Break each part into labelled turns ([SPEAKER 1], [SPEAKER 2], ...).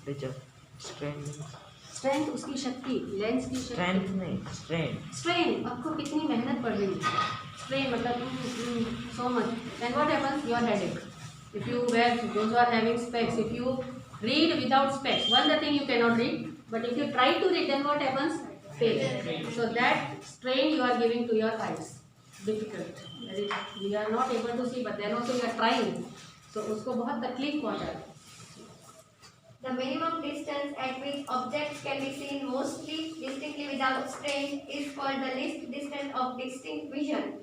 [SPEAKER 1] Teacher strength
[SPEAKER 2] strength उसकी शक्ति, lens की शक्ति।
[SPEAKER 1] स्ट्रेंथ नहीं, स्ट्रेन।
[SPEAKER 2] स्ट्रेन, आपको कितनी मेहनत पड़ रही है। स्ट्रेन मतलब so much. Then what happens, your headache. If you wear, those who are having specs, if you read without specs, one the thing you cannot read, but if you try to read, then what happens, fail. So that strain you are giving to your eyes, difficult, we are not able to see, but then also you are trying, so usko bahut तकलीफ पहुंचा है.
[SPEAKER 3] The minimum distance at which objects can be seen mostly distinctly without strain is called the least distance of distinct vision.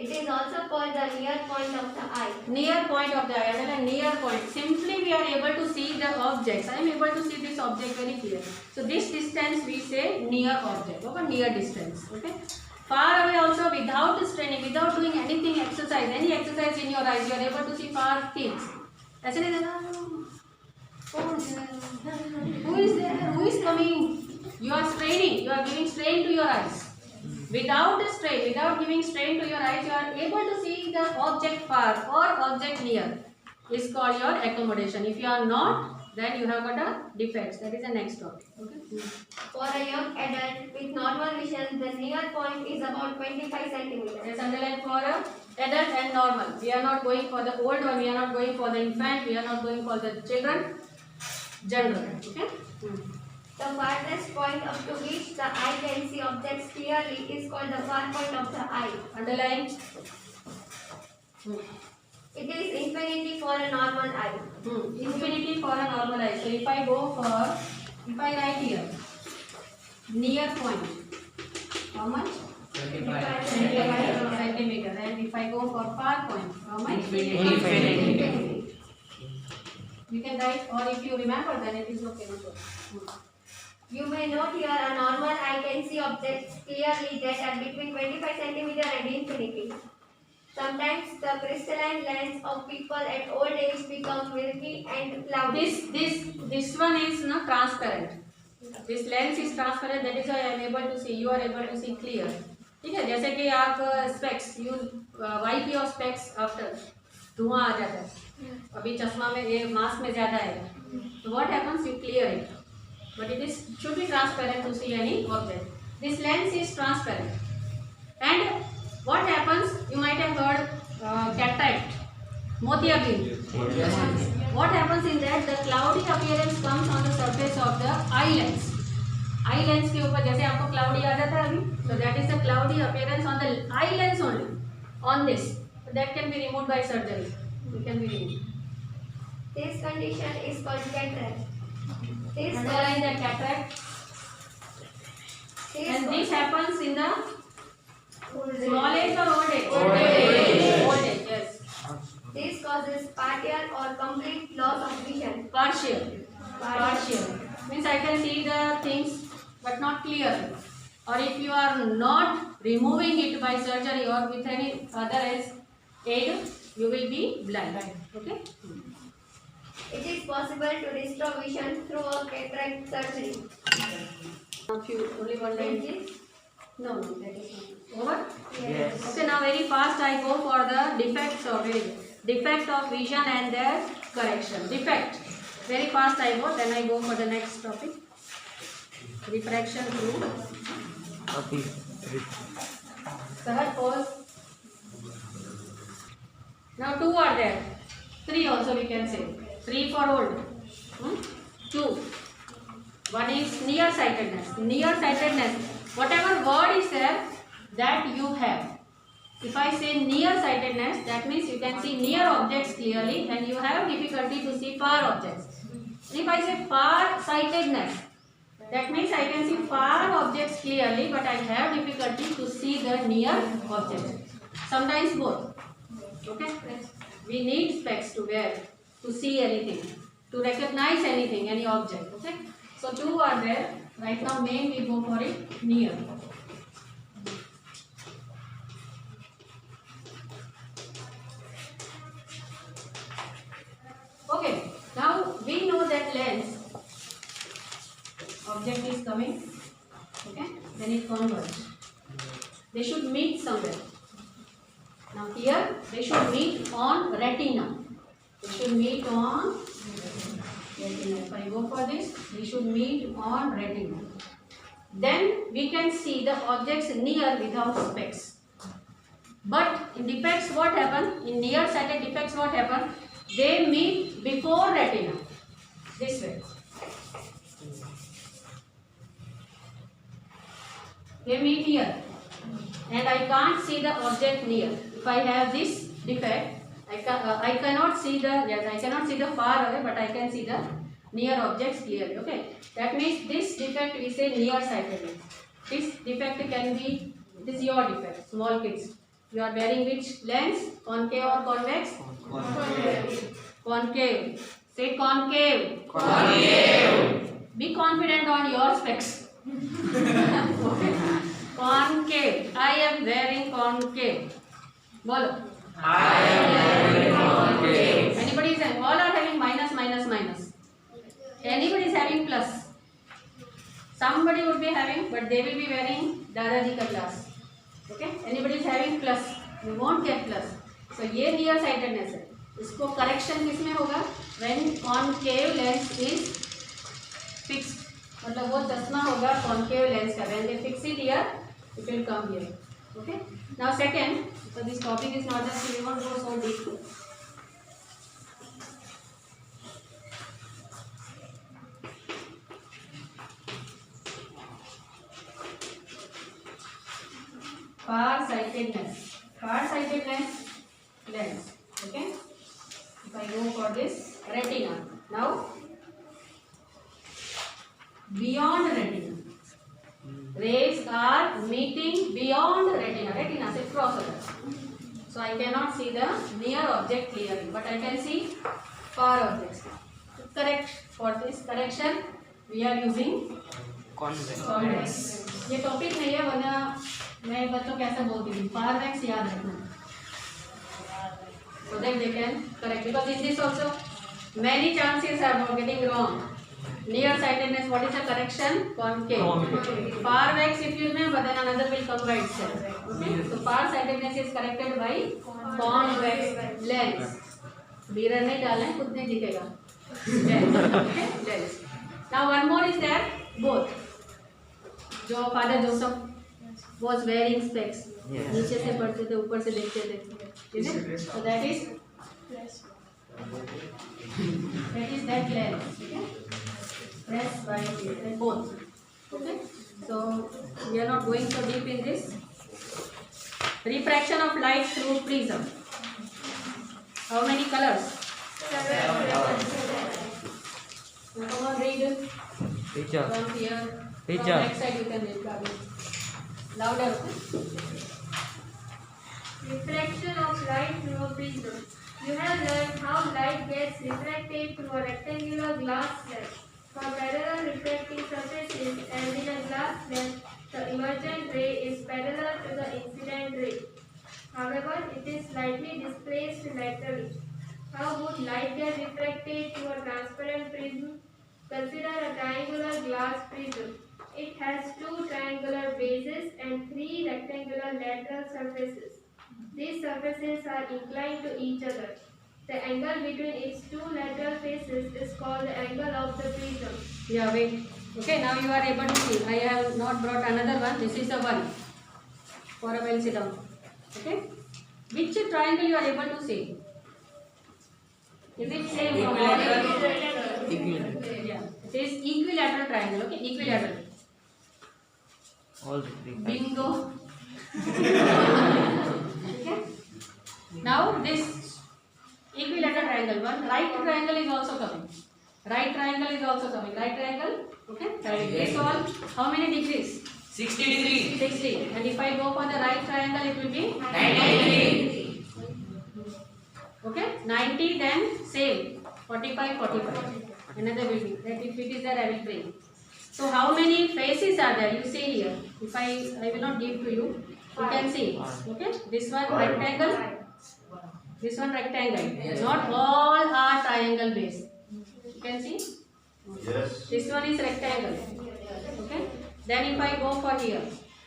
[SPEAKER 3] It is also called the near point of the eye.
[SPEAKER 2] Near point of the eye, and near point. Simply we are able to see the objects. I am able to see this object very clear. So this distance we say near object. Okay, near distance. Okay. Far away also without straining, without doing anything exercise, any exercise in your eyes, you are able to see far things. ऐसे नहीं देखा. Who is there? Who is coming? You are straining. You are giving strain to your eyes. Without a strain, without giving strain to your eyes, you are able to see the object far or object near. Is called your accommodation. If you are not, then you have got a defects. That is the next topic. Okay.
[SPEAKER 3] For a young adult with normal vision, the near point is about 25 centimeters.
[SPEAKER 2] Let's underline for a adult and normal. We are not going for the old one. We are not going for the infant. We are not going for the children. General. Okay.
[SPEAKER 3] The farthest point up to which the eye can see objects clearly is called the far point of the eye.
[SPEAKER 2] Underline.
[SPEAKER 3] It is infinity for a normal eye.
[SPEAKER 2] Infinity for a normal eye. So if I go for, if I write here, near point, how much?
[SPEAKER 1] 25
[SPEAKER 2] centimeter. And if I go for far point, how much?
[SPEAKER 1] Infinity.
[SPEAKER 2] You can write, or if you remember, then it is okay. No problem.
[SPEAKER 3] You may note here a normal eye can see objects clearly that are between 25 centimeter and infinity. Sometimes the crystalline lens of people at old age becomes milky and cloudy.
[SPEAKER 2] This one is not transparent. This lens is transparent. That is why I am able to see. You are able to see clear. ठीक है, जैसे कि आप specs use wipe your specs after धुआं आ जाता है. अभी चश्मा में ये मास्क में ज़्यादा है. So what happens? You clear it. But it is should be transparent to see any object. This lens is transparent. And what happens? You might have heard cataract, motiabin. What happens in that? The cloudy appearance comes on the surface of the eye lens. Eye lens के ऊपर जैसे आपको cloudy आ जाता है अभी, so that is the cloudy appearance on the eye lens only. On this, so that can be removed by surgery. It can be removed.
[SPEAKER 3] This condition is called cataract.
[SPEAKER 2] Underline the cataract. And this happens in the small age or old age?
[SPEAKER 1] Old age.
[SPEAKER 2] Old age, yes.
[SPEAKER 3] This causes partial or complete loss of vision.
[SPEAKER 2] Partial. Means I can see the things but not clearly. Or if you are not removing it by surgery or with any other aid, you will be blind. Okay?
[SPEAKER 3] It is possible to restore vision through a cataract surgery.
[SPEAKER 2] Only one line. No, that is not. Over?
[SPEAKER 1] Yes.
[SPEAKER 2] Okay, now very fast I go for the defects of defect of vision and their correction. Defect. Very fast I go, then I go for the next topic. Refraction through.
[SPEAKER 1] अभी
[SPEAKER 2] Sahaj, pause. Now two are there. Three also we can say. 3 for old. 2. One is nearsightedness. Nearsightedness. Whatever word is there that you have. If I say nearsightedness, that means you can see near objects clearly and you have difficulty to see far objects. And if I say far-sightedness, that means I can see far objects clearly but I have difficulty to see the near objects. Sometimes both. Okay? We need specs to wear, to see anything, to recognize anything, any object. Okay? So 2 are there. Right now main we go for it near. Okay, now we know that lens object is coming. Okay, then it converges. They should meet somewhere. Now here they should meet on retina. They should meet on retina. If I go for this, we should meet on retina. Then we can see the objects near without specs. But in defects, what happen? In nearsighted defects, what happen? They meet before retina. This way. They meet here, and I can't see the object near. If I have this defect, I cannot see the I cannot see the far away, but I can see the near objects clearly. Okay, that means this defect we say nearsightedness. This defect can be, it is your defect. Small kids, you are wearing which lens? Concave or convex? Concave. Say concave.
[SPEAKER 1] Concave.
[SPEAKER 2] Be confident on your specs. Concave. I am wearing concave. Bolo.
[SPEAKER 1] I am wearing concave.
[SPEAKER 2] Anybody is having, all are having minus, minus, minus. Anybody is having plus. Somebody would be having, but they will be wearing Dadaji ka glass. Okay? Anybody is having plus. You won't get plus. So ये near sightedness है. इसको correction किस में होगा? When concave lens is fixed. मतलब वो चश्मा होगा concave lens का. When they fix it here, it will come here. Okay? Now second, so this topic is not just, we won't go so deep. Far-sightedness. Far-sightedness lens. Okay? If I go for this retina. Now, beyond retina. Rays are meeting beyond retina. Retina is crossover. So I cannot see the near object clearly, but I can see far objects. To correct for this correction, we are using convex. ये topic नहीं है, वरना मैं बच्चों को ऐसा बोलती हूँ convex याद रखना. So then they can correct, because in this also many chances are for getting wrong. Nearsightedness, what is the correction? Concave. Far-vex if you know, but then another will come by itself. Okay? So far-sightedness is corrected by convex lens. Mirror नहीं डाला है, खुद नहीं दिखेगा. Lens. Okay? Lens. Now one more is there, both. जो Father Joseph was wearing specs. नीचे से पढ़ते थे, ऊपर से देखते थे. Is it? So that is that lens. Okay? Press by and both. Okay? So we are not going so deep in this. Refraction of light through prism. How many colors? 7. Now come on, read.
[SPEAKER 1] Teacher.
[SPEAKER 2] From here.
[SPEAKER 1] Teacher.
[SPEAKER 2] From next side you can read. Louder. Okay?
[SPEAKER 4] Refraction of light through a prism. You have learned how light gets refracted through a rectangular glass lens. For parallel refracting surfaces, as in a glass lens, the emergent ray is parallel to the incident ray. However, it is slightly displaced laterally. How would light get refracted through a transparent prism? Consider a triangular glass prism. It has 2 triangular bases and 3 rectangular lateral surfaces. These surfaces are inclined to each other. The angle between its 2 lateral faces is called the angle of the prism.
[SPEAKER 2] Yeah, wait. Okay, now you are able to see. I have not brought another one. This is the one. For a while, sit down. Okay. Which triangle you are able to see? Is it same from all?
[SPEAKER 1] Equilateral.
[SPEAKER 2] Yeah. It is equilateral triangle. Okay, equilateral.
[SPEAKER 1] All three.
[SPEAKER 2] Bingo. Okay. Now this equilateral triangle one, right triangle is also coming. Right triangle is also coming. Right triangle. Okay. This all. How many degrees?
[SPEAKER 1] 60 degrees.
[SPEAKER 2] 60. And if I go for the right triangle, it will be
[SPEAKER 1] 90 degrees.
[SPEAKER 2] Okay. 90 then same. 45, 45. Another will be. That if it is there, I will bring. So how many faces are there? You see here. If I will not give to you. You can see. Okay. This one rectangle. This one rectangle. Not all are triangle base. You can see.
[SPEAKER 5] Yes.
[SPEAKER 2] This one is rectangle. Okay. Then if I go for here,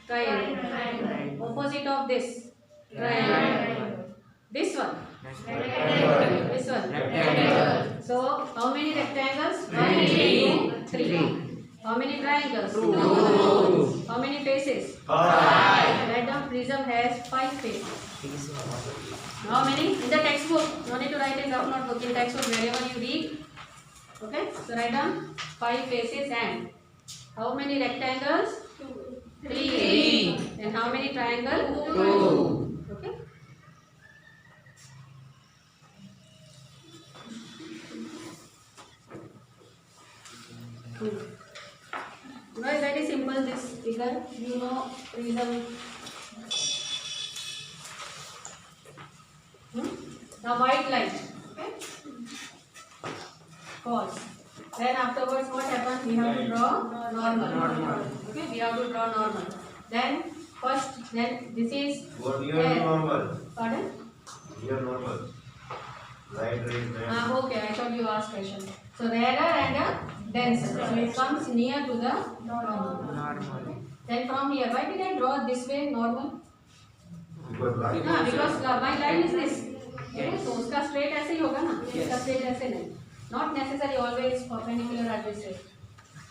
[SPEAKER 2] triangle. Opposite of this, triangle. This one. Rectangle. This one.
[SPEAKER 1] Rectangle.
[SPEAKER 2] So how many rectangles? 1,
[SPEAKER 1] Three.
[SPEAKER 2] 2, 3. How many triangles?
[SPEAKER 1] 2.
[SPEAKER 2] How many faces?
[SPEAKER 1] 5.
[SPEAKER 2] Write down prism has 5 faces. How many? In the textbook. No need to write in rough notebook. In textbook, wherever you read. Okay. So write down 5 faces and how many rectangles? 3. And how many triangles?
[SPEAKER 1] 2.
[SPEAKER 2] Okay. Now it's very simple this figure. You know prism. Now white light. Okay. False. Then afterwards what happens? We have to draw normal. Okay. We have to draw normal. Then first, then this is.
[SPEAKER 5] What you are normal?
[SPEAKER 2] Pardon?
[SPEAKER 5] You are normal. Light rays.
[SPEAKER 2] Okay, I thought you asked question. So rarer and denser. So it comes near to the normal. Then from here, why did I draw this way normal?
[SPEAKER 5] Because light.
[SPEAKER 2] Because my line is this. Okay, so उसका straight ऐसे ही होगा ना? इसका straight ऐसे नहीं. Not necessarily always perpendicular at this way.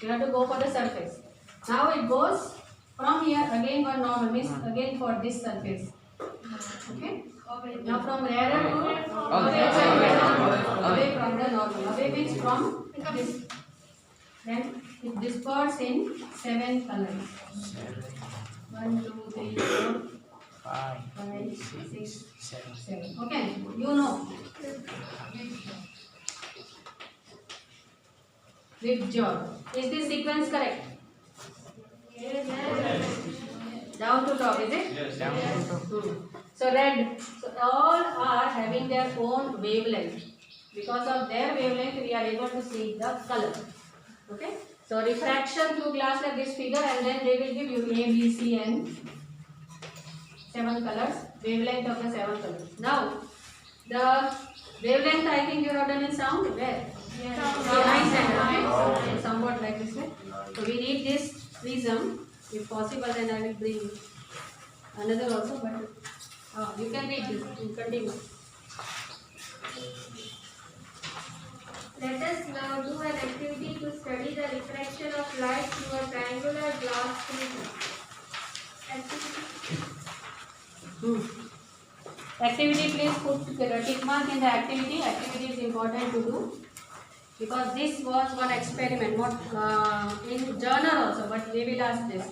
[SPEAKER 2] You have to go for the surface. Now it goes from here again for normal means again for this surface. Okay. Now from rarer to away from the normal. Away means from this. Then it disperses in 7 colors. 1, 2, 3, 4, 5, 6, 7. Okay, you know. With joy. Is this sequence correct? Down to top, is it?
[SPEAKER 1] Yes. Down to top.
[SPEAKER 2] So red. So all are having their own wavelength. Because of their wavelength, we are able to see the color. Okay. So refraction through glass like this figure, and then they will give you A, B, C, and 7 colors. Wavelength of the 7 colors. Now the wavelength I think you have done in sound. Where? Nice and okay. Somewhat like this way. So we need this prism. If possible, then I will bring another also. But you can read this. You continue.
[SPEAKER 4] Let us now do an activity to study the refraction of light through a triangular glass prism.
[SPEAKER 2] Activity, please put tick mark in the activity. Activity is important to do because this was one experiment, not in journal also, but they will ask this.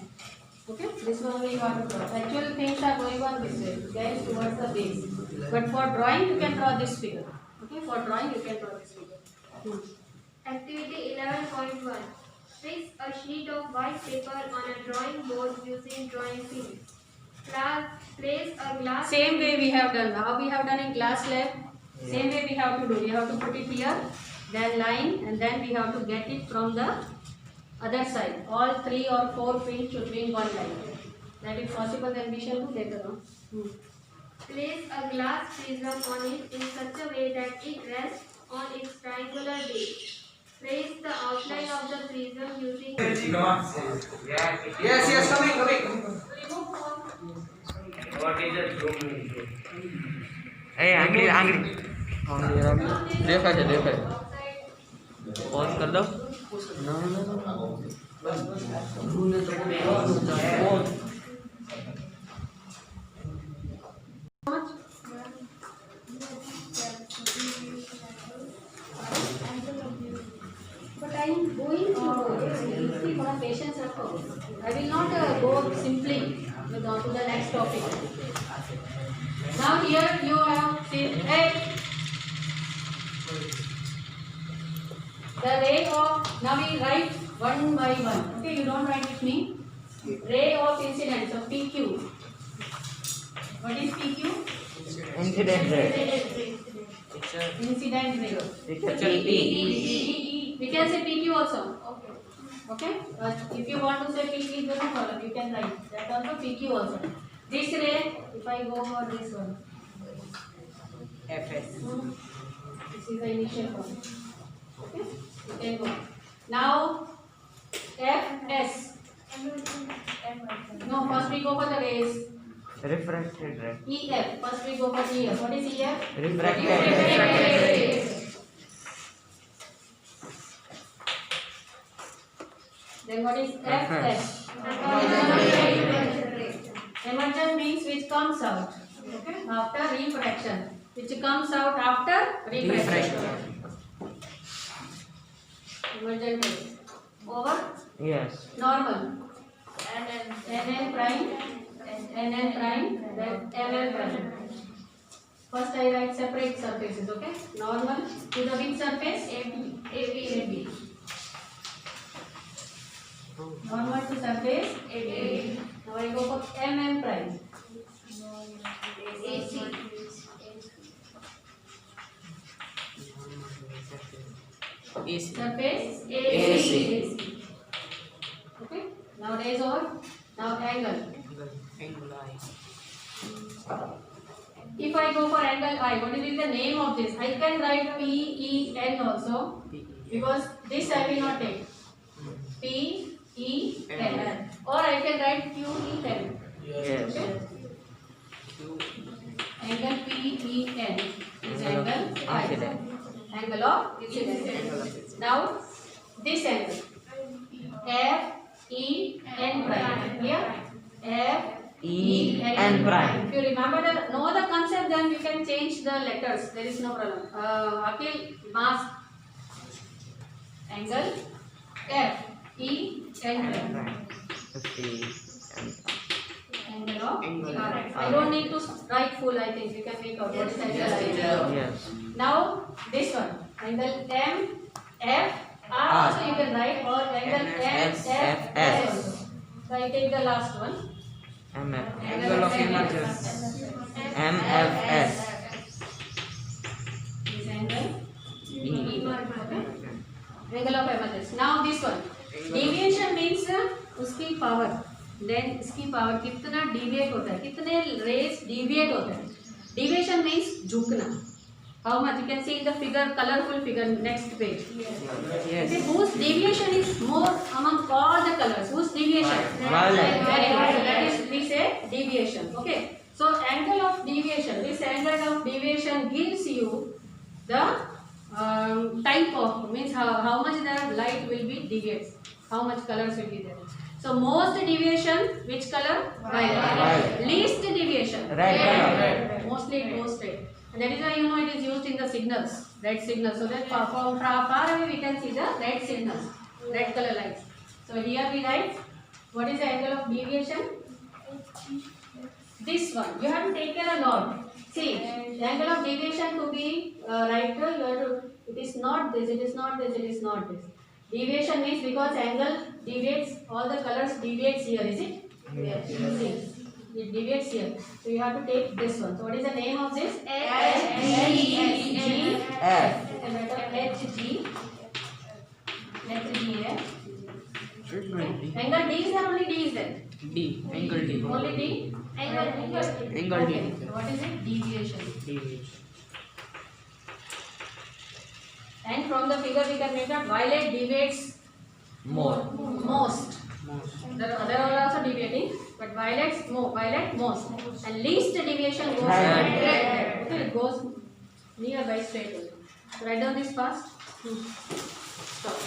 [SPEAKER 2] Okay, this one we want to draw. Actual things are going on this way, guys, towards the base. But for drawing, you can draw this figure. Okay, for drawing, you can draw this figure.
[SPEAKER 4] Activity 11.1. Fix a sheet of white paper on a drawing board using drawing pins. Place a glass.
[SPEAKER 2] Same way we have done. How we have done in class lab. Same way we have to do. We have to put it here, then line, and then we have to get it from the other side. All 3 or 4 pins should be in one line. That is possible, then we shall do later on.
[SPEAKER 4] Place a glass prism on it in such a way that it rests on its triangular base. Trace the outline of the prism using.
[SPEAKER 1] Yes, coming. What is the hey, angry. देखा pause कर दो
[SPEAKER 2] But I am going to patience. I will not go simply to the next topic. Now here you have seen the ray of, now we write one by one. Okay, you don't write with me. Ray of incidence, so PQ. What is PQ?
[SPEAKER 1] Incident ray.
[SPEAKER 2] Incident ray.
[SPEAKER 1] E.
[SPEAKER 2] We can say PQ also. Okay. If you want to say PQ, it doesn't problem. You can write that also PQ also. This ray, if I go for this one,
[SPEAKER 1] FS.
[SPEAKER 2] this is the initial form. Okay, you can go. Now FS. No, first we go for the rays.
[SPEAKER 1] Refracted ray.
[SPEAKER 2] EF. First we go for EF. What is EF?
[SPEAKER 1] Refracted.
[SPEAKER 2] Then what is FS? Emergent means which comes out. Okay. After refraction. Which comes out after refraction. Emergent ray. Over.
[SPEAKER 1] Yes.
[SPEAKER 2] Normal. NN prime. NN prime. Then ML prime. First I write separate surfaces. Okay. Normal to the which surface? AB. Normal to surface AB. Now I go for MM prime.
[SPEAKER 3] AC.
[SPEAKER 2] Surface
[SPEAKER 1] AC.
[SPEAKER 2] Okay. Now raise over. Now angle. If I go for angle I, what is the name of this? I can write PEN also because this I will not take. PEN or I can write QEN.
[SPEAKER 1] Yes.
[SPEAKER 2] Okay. Angle PEN is angle
[SPEAKER 1] Incident.
[SPEAKER 2] Angle of incidence. Now this angle FEN prime. Here FEN
[SPEAKER 1] prime.
[SPEAKER 2] If you remember know the concept, then you can change the letters. There is no problem. Akil, mask. Angle FEN prime.
[SPEAKER 1] 50.
[SPEAKER 2] Angle of I don't need to write full. I think you can make out what is angle.
[SPEAKER 1] Yes.
[SPEAKER 2] Now this one, angle MFR also you can write, or angle MFS also. So I take the last one.
[SPEAKER 1] MF.
[SPEAKER 2] Angle of emergence.
[SPEAKER 1] MFS.
[SPEAKER 2] This angle
[SPEAKER 1] E.
[SPEAKER 2] okay. Angle of emergence. Now this one. Deviation means उसकी power. Then इसकी power कितना deviate होता है, कितने rays deviate होते हैं. Deviation means झुकना. How much? You can see in the figure, colorful figure, next page.
[SPEAKER 1] Yes.
[SPEAKER 2] Okay, whose deviation is more among all the colors? Whose deviation?
[SPEAKER 1] Violet.
[SPEAKER 2] Very good. So that is we say deviation. Okay. So angle of deviation. This angle of deviation gives you the type of, means how much the light will be deviates. How much colors will be there. So most deviation, which color? Violet. Least deviation?
[SPEAKER 1] Red color.
[SPEAKER 2] Mostly it goes straight. And that is why you know it is used in the signals, red signals. So that from far away we can see the red signals, red color lights. So here we write, what is the angle of deviation? This one. You have to take care a lot. See, the angle of deviation to be right, you have to, it is not this, it is not this, it is not this. Deviation means because angle deviates, all the colors deviates here, is it?
[SPEAKER 1] Yes.
[SPEAKER 2] See, it deviates here. So you have to take this one. So what is the name of this?
[SPEAKER 3] HG.
[SPEAKER 1] F.
[SPEAKER 2] It's a matter HG. HG. Angle D is there, only D is there.
[SPEAKER 1] D. Angle D.
[SPEAKER 2] Only D.
[SPEAKER 3] Angle.
[SPEAKER 1] Angle D.
[SPEAKER 2] Okay. So what is it? Deviation.
[SPEAKER 1] Deviation.
[SPEAKER 2] And from the figure we can make that violet deviates
[SPEAKER 1] More.
[SPEAKER 2] most. The other are also deviating, but violet most. And least deviation goes
[SPEAKER 1] Red.
[SPEAKER 2] red. Okay, it goes nearby straight away. So write down this fast. Stop.